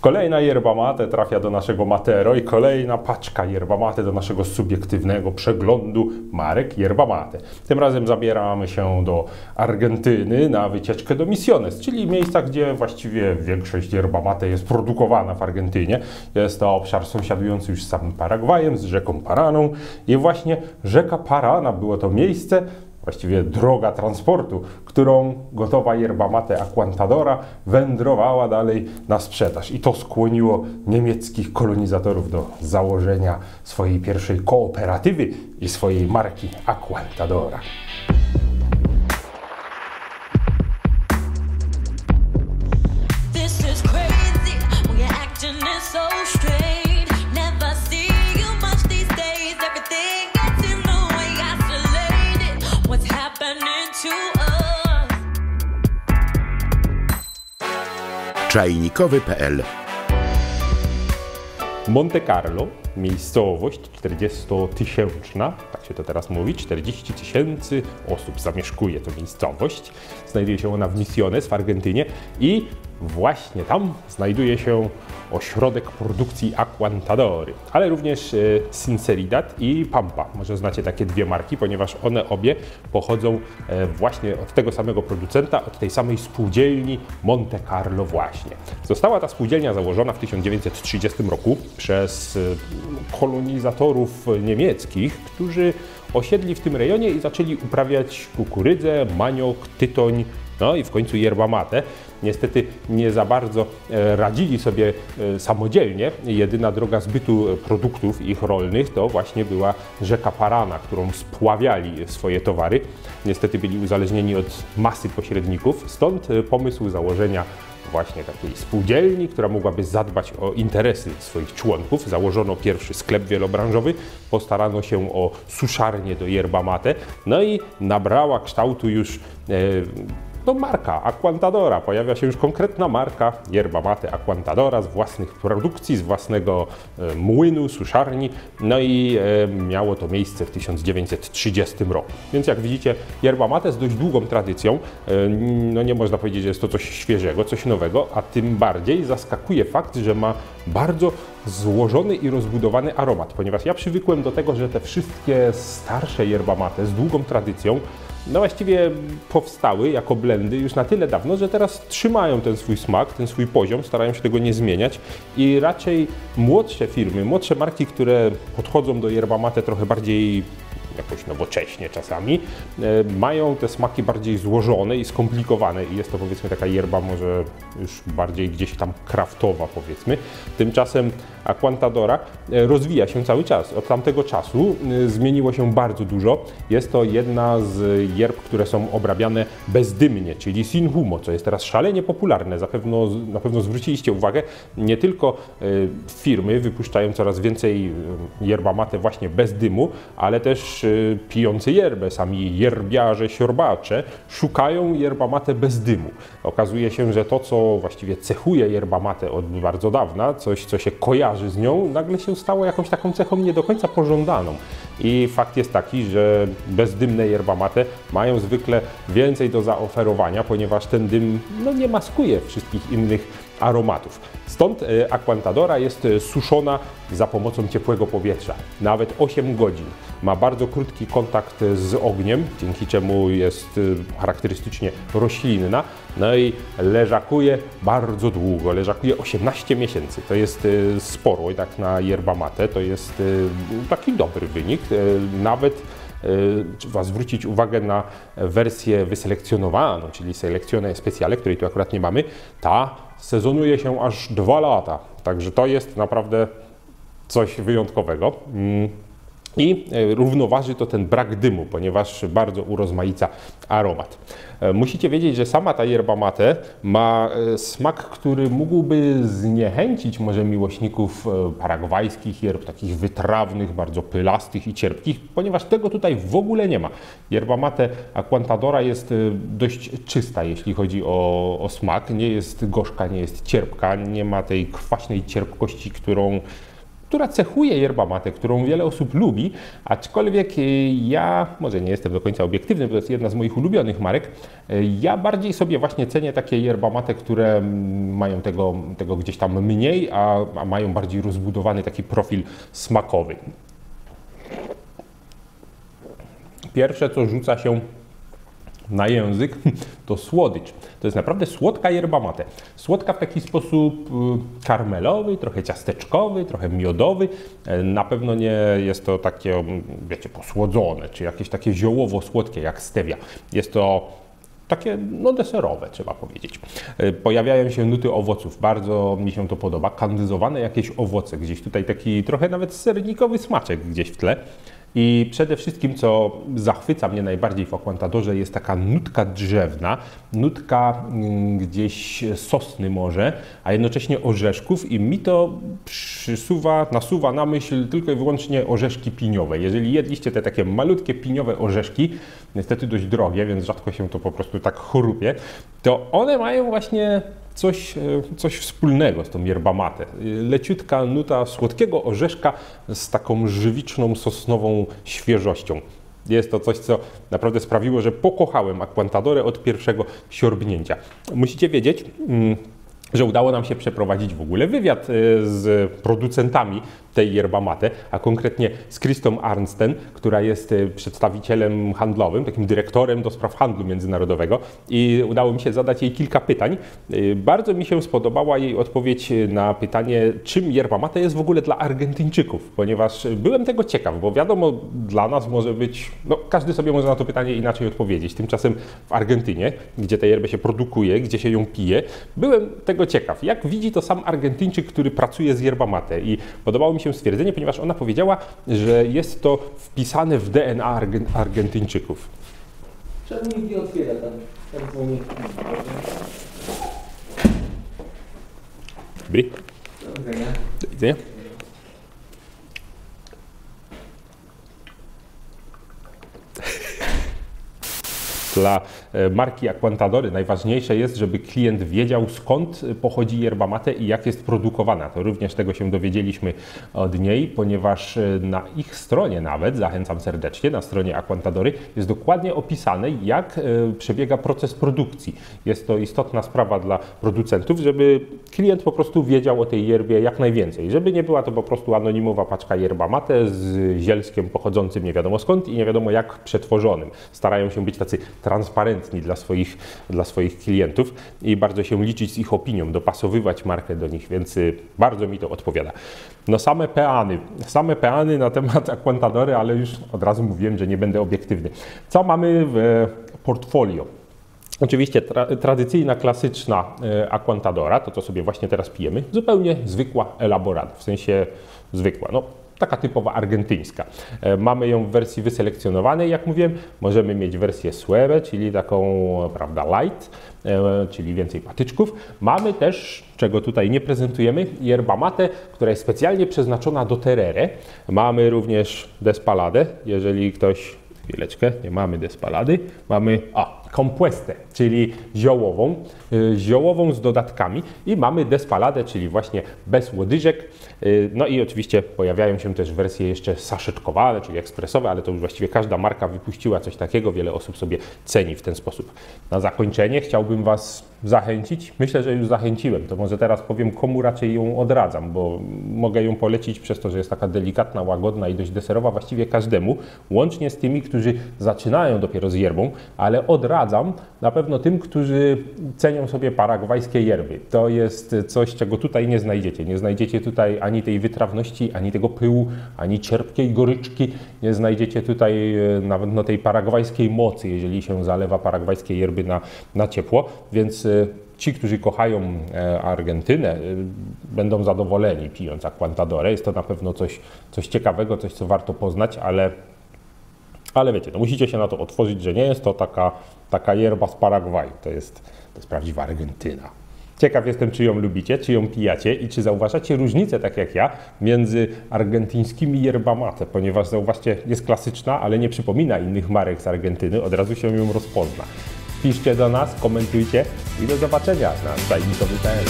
Kolejna yerba mate trafia do naszego Matero i kolejna paczka yerba mate do naszego subiektywnego przeglądu marek yerba mate. Tym razem zabieramy się do Argentyny na wycieczkę do Misiones, czyli miejsca, gdzie właściwie większość yerba mate jest produkowana w Argentynie. Jest to obszar sąsiadujący już z samym Paragwajem, z rzeką Paraną i właśnie rzeka Parana było to miejsce, właściwie droga transportu, którą gotowa yerba mate Aguantadora wędrowała dalej na sprzedaż. I to skłoniło niemieckich kolonizatorów do założenia swojej pierwszej kooperatywy i swojej marki Aguantadora. Czajnikowy.pl. Monte Carlo, miejscowość 40-tysięczna, tak się to teraz mówi, 40 000 osób zamieszkuje tę miejscowość. Znajduje się ona w Misiones w Argentynie i właśnie tam znajduje się ośrodek produkcji Aguantadory, ale również Sinceridad i Pampa. Może znacie takie dwie marki, ponieważ one obie pochodzą właśnie od tego samego producenta, od tej samej spółdzielni Monte Carlo właśnie. Została ta spółdzielnia założona w 1930 roku przez kolonizatorów niemieckich, którzy osiedli w tym rejonie i zaczęli uprawiać kukurydzę, maniok, tytoń, no i w końcu yerba mate. Niestety nie za bardzo radzili sobie samodzielnie. Jedyna droga zbytu produktów ich rolnych to właśnie była rzeka Parana, którą spławiali swoje towary. Niestety byli uzależnieni od masy pośredników, stąd pomysł założenia właśnie takiej spółdzielni, która mogłaby zadbać o interesy swoich członków. Założono pierwszy sklep wielobranżowy, postarano się o suszarnię do yerba mate, no i nabrała kształtu już marka Aguantadora. Pojawia się już konkretna marka yerba mate Aguantadora z własnych produkcji, z własnego młynu, suszarni. No i miało to miejsce w 1930 roku. Więc jak widzicie, yerba mate z dość długą tradycją. No nie można powiedzieć, że jest to coś świeżego, coś nowego, a tym bardziej zaskakuje fakt, że ma bardzo złożony i rozbudowany aromat, ponieważ ja przywykłem do tego, że te wszystkie starsze yerba mate z długą tradycją no właściwie powstały jako blendy już na tyle dawno, że teraz trzymają ten swój smak, ten swój poziom, starają się tego nie zmieniać i raczej młodsze firmy, młodsze marki, które podchodzą do yerba mate trochę bardziej jakoś nowocześnie czasami, mają te smaki bardziej złożone i skomplikowane i jest to powiedzmy taka yerba może już bardziej gdzieś tam kraftowa powiedzmy. Tymczasem Aguantadora rozwija się cały czas. Od tamtego czasu zmieniło się bardzo dużo. Jest to jedna z yerb, które są obrabiane bezdymnie, czyli sin humo, co jest teraz szalenie popularne. Na pewno zwróciliście uwagę, nie tylko firmy wypuszczają coraz więcej yerba mate właśnie bez dymu, ale też pijący yerbę, sami yerbiarze, siorbacze szukają yerba mate bez dymu. Okazuje się, że to, co właściwie cechuje yerba mate od bardzo dawna, coś, co się kojarzy z nią, nagle się stało jakąś taką cechą nie do końca pożądaną. I fakt jest taki, że bezdymne yerba mate mają zwykle więcej do zaoferowania, ponieważ ten dym nie maskuje wszystkich innych aromatów. Stąd Aguantadora jest suszona za pomocą ciepłego powietrza, nawet 8 godzin. Ma bardzo krótki kontakt z ogniem, dzięki czemu jest charakterystycznie roślinna, no i leżakuje bardzo długo, leżakuje 18 miesięcy. To jest sporo, tak na yerba mate, to jest taki dobry wynik. Nawet trzeba zwrócić uwagę na wersję wyselekcjonowaną, czyli Seleczione Speciale, której tu akurat nie mamy. Ta sezonuje się aż 2 lata, także to jest naprawdę coś wyjątkowego. I równoważy to ten brak dymu, ponieważ bardzo urozmaica aromat. Musicie wiedzieć, że sama ta yerba mate ma smak, który mógłby zniechęcić może miłośników paragwajskich yerb, takich wytrawnych, bardzo pylastych i cierpkich, ponieważ tego tutaj w ogóle nie ma. Yerba mate Aguantadora jest dość czysta, jeśli chodzi o smak. Nie jest gorzka, nie jest cierpka, nie ma tej kwaśnej cierpkości, którą która cechuje yerba mate, którą wiele osób lubi, aczkolwiek ja, może nie jestem do końca obiektywny, bo to jest jedna z moich ulubionych marek, ja bardziej sobie właśnie cenię takie yerba mate, które mają tego gdzieś tam mniej, a mają bardziej rozbudowany taki profil smakowy. Pierwsze, co rzuca się na język, to słodycz. To jest naprawdę słodka yerba mate. Słodka w taki sposób karmelowy, trochę ciasteczkowy, trochę miodowy. Na pewno nie jest to takie, wiecie, posłodzone, czy jakieś takie ziołowo-słodkie jak stevia. Jest to takie deserowe, trzeba powiedzieć. Pojawiają się nuty owoców, bardzo mi się to podoba. Kandyzowane jakieś owoce, gdzieś tutaj taki trochę nawet sernikowy smaczek gdzieś w tle. I przede wszystkim, co zachwyca mnie najbardziej w Aguantadorze, jest taka nutka drzewna, nutka gdzieś sosny może, a jednocześnie orzeszków i mi to nasuwa na myśl tylko i wyłącznie orzeszki piniowe. Jeżeli jedliście te takie malutkie piniowe orzeszki, niestety dość drogie, więc rzadko się to po prostu tak chrupie, to one mają właśnie coś wspólnego z tą yerba mate. Leciutka nuta słodkiego orzeszka z taką żywiczną, sosnową świeżością. Jest to coś, co naprawdę sprawiło, że pokochałem Aguantadorę od pierwszego siorbnięcia. Musicie wiedzieć, że udało nam się przeprowadzić w ogóle wywiad z producentami tej yerba mate, a konkretnie z Kristą Arnsten, która jest przedstawicielem handlowym, takim dyrektorem do spraw handlu międzynarodowego i udało mi się zadać jej kilka pytań. Bardzo mi się spodobała jej odpowiedź na pytanie, czym yerba mate jest w ogóle dla Argentyńczyków, ponieważ byłem tego ciekaw, bo wiadomo, dla nas może być, każdy sobie może na to pytanie inaczej odpowiedzieć. Tymczasem w Argentynie, gdzie tę yerbę się produkuje, gdzie się ją pije, byłem tego ciekaw. Jak widzi to sam Argentyńczyk, który pracuje z yerba mate i podobało mi się stwierdzenie, ponieważ ona powiedziała, że jest to wpisane w DNA Argentyńczyków. Czemu nikt nie otwiera tam dzwoni? Dobry. Do widzenia. Dla marki Aguantadory najważniejsze jest, żeby klient wiedział, skąd pochodzi yerba mate i jak jest produkowana. To również tego się dowiedzieliśmy od niej, ponieważ na ich stronie nawet, zachęcam serdecznie, na stronie Aguantadory jest dokładnie opisane, jak przebiega proces produkcji. Jest to istotna sprawa dla producentów, żeby klient po prostu wiedział o tej yerbie jak najwięcej. Żeby nie była to po prostu anonimowa paczka yerba mate z zielskiem pochodzącym nie wiadomo skąd i nie wiadomo jak przetworzonym. Starają się być tacy transparentni dla swoich klientów i bardzo się liczyć z ich opinią, dopasowywać markę do nich, więc bardzo mi to odpowiada. Same peany na temat Aguantadory, ale już od razu mówiłem, że nie będę obiektywny. Co mamy w portfolio? Oczywiście tradycyjna, klasyczna Aguantadora, to co sobie właśnie teraz pijemy, zupełnie zwykła elaborada, w sensie zwykła, taka typowa argentyńska. Mamy ją w wersji wyselekcjonowanej, jak mówiłem. Możemy mieć wersję suave, czyli taką, prawda, light, czyli więcej patyczków. Mamy też, czego tutaj nie prezentujemy, yerba mate, która jest specjalnie przeznaczona do terere. Mamy również despaladę, jeżeli ktoś... Chwileczkę, nie mamy despalady, mamy compuestę, czyli ziołową z dodatkami i mamy despaladę, czyli właśnie bez łodyżek. No i oczywiście pojawiają się też wersje jeszcze saszeczkowane, czyli ekspresowe, ale to już właściwie każda marka wypuściła coś takiego, wiele osób sobie ceni w ten sposób. Na zakończenie chciałbym Was zachęcić, myślę, że już zachęciłem, to może teraz powiem, komu raczej ją odradzam, bo mogę ją polecić przez to, że jest taka delikatna, łagodna i dość deserowa właściwie każdemu, łącznie z tymi, którzy zaczynają dopiero z yerbą, ale odradzam na pewno tym, którzy cenią sobie paragwajskie yerby. To jest coś, czego tutaj nie znajdziecie. Nie znajdziecie tutaj ani tej wytrawności, ani tego pyłu, ani cierpkiej goryczki. Nie znajdziecie tutaj nawet tej paragwajskiej mocy, jeżeli się zalewa paragwajskie yerby na ciepło, więc ci, którzy kochają Argentynę, będą zadowoleni pijąc Aguantadorę. Jest to na pewno coś ciekawego, coś, co warto poznać, ale wiecie, musicie się na to otworzyć, że nie jest to taka yerba z Paragwaju. To jest prawdziwa Argentyna. Ciekaw jestem, czy ją lubicie, czy ją pijacie i czy zauważacie różnicę, tak jak ja, między argentyńskimi yerba mate, ponieważ zauważcie, jest klasyczna, ale nie przypomina innych marek z Argentyny, od razu się ją rozpozna. Piszcie do nas, komentujcie i do zobaczenia na czajnikowy.pl.